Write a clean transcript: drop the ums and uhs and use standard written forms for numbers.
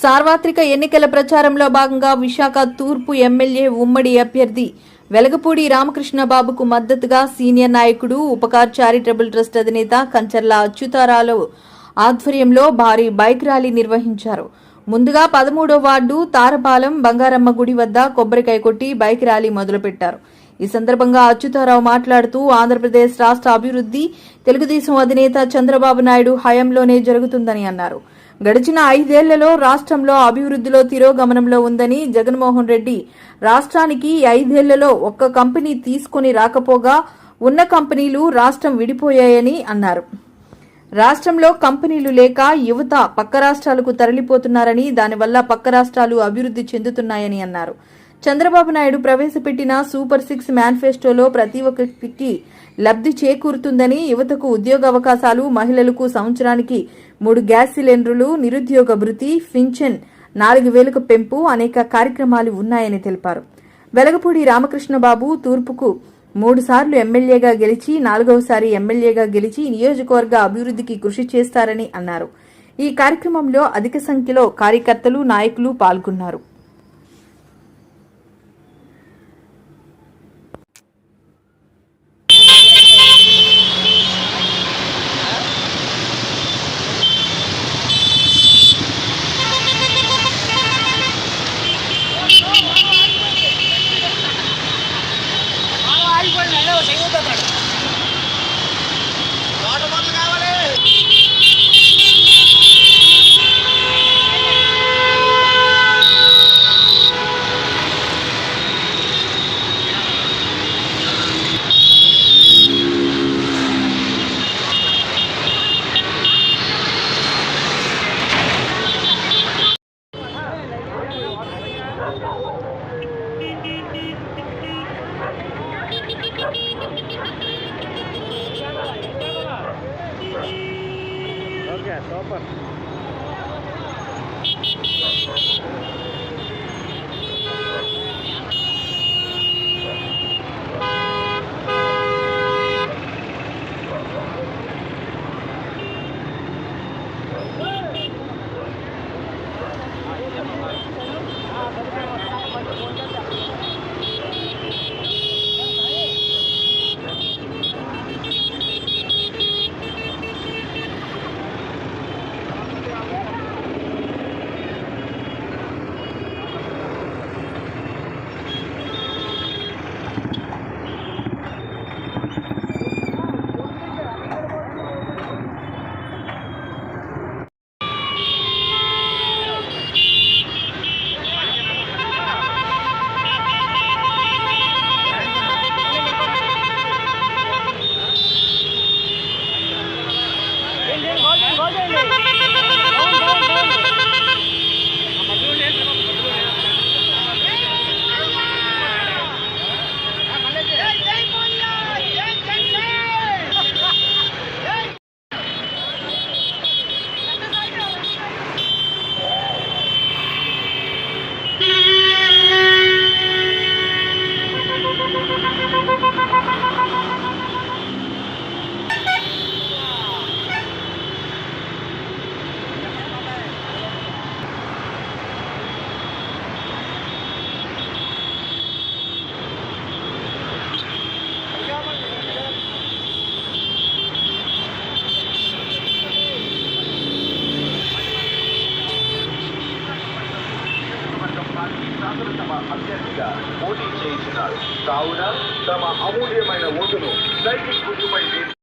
సార్వత్రిక ఎన్నికల ప్రచారంలో భాగంగా విశాఖ తూర్పు ఎమ్మెల్యే ఉమ్మడి అభ్యర్థి వెలగపూడి రామకృష్ణబాబుకు మద్దతుగా సీనియర్ నాయకుడు ఉపకార్ చారిటబుల్ ట్రస్ట్ అధినేత కంచర్ల అచ్యుతారావు ఆధ్వర్యంలో భారీ బైక్ ర్యాలీ నిర్వహించారు. ముందుగా 13వ వార్డు తారపాలెం బంగారమ్మ గుడి వద్ద కొబ్బరికాయ కొట్టి బైక్ ర్యాలీ మొదలుపెట్టారు. ఈ సందర్భంగా అచ్యుతారావు మాట్లాడుతూ ఆంధ్రప్రదేశ్ రాష్ట్ర అభివృద్ధి తెలుగుదేశం అధినేత చంద్రబాబు నాయుడు హయాంలోనే జరుగుతుందని అన్నారు. గడిచిన 5 ఏళ్లలో రాష్ట్రంలో అభివృద్ధిలో తిరోగమనంలో ఉందని, జగన్మోహన్ రెడ్డి రాష్ట్రానికి 5 ఏళ్లలో ఒక్క కంపెనీ తీసుకుని రాకపోగా ఉన్న కంపెనీలు రాష్ట్రం విడిపోయాయని అన్నారు. రాష్ట్రంలో కంపెనీలు లేక యువత పక్క రాష్ట్రాలకు తరలిపోతున్నారని, దానివల్ల పక్క రాష్ట్రాలు అభివృద్ధి చెందుతున్నాయని అన్నారు. చంద్రబాబు నాయుడు ప్రవేశపెట్టిన సూపర్ 6 మేనిఫెస్టోలో ప్రతి ఒక్కరికి లబ్ధి చేకూరుతుందని, యువతకు ఉద్యోగ అవకాశాలు, మహిళలకు సంవత్సరానికి 3 గ్యాస్ సిలిండర్లు, నిరుద్యోగ భృతి, పింఛన్ 4,000కు పెంపు అనేక కార్యక్రమాలు ఉన్నాయని తెలిపారు. వెలగపూడి రామకృష్ణబాబు తూర్పుకు 3 సార్లు ఎమ్మెల్యేగా గెలిచి 4వసారి ఎమ్మెల్యేగా గెలిచి నియోజకవర్గ అభివృద్ధికి కృషి చేస్తారని అన్నారు. ఈ కార్యక్రమంలో అధిక సంఖ్యలో కార్యకర్తలు, నాయకులు పాల్గొన్నారు. Okay, super. అభ్యర్థిగా పోటీ చేయించినారు. కావున తమ అమూల్యమైన ఓటును సైకిల్ గుర్తుపై వేసి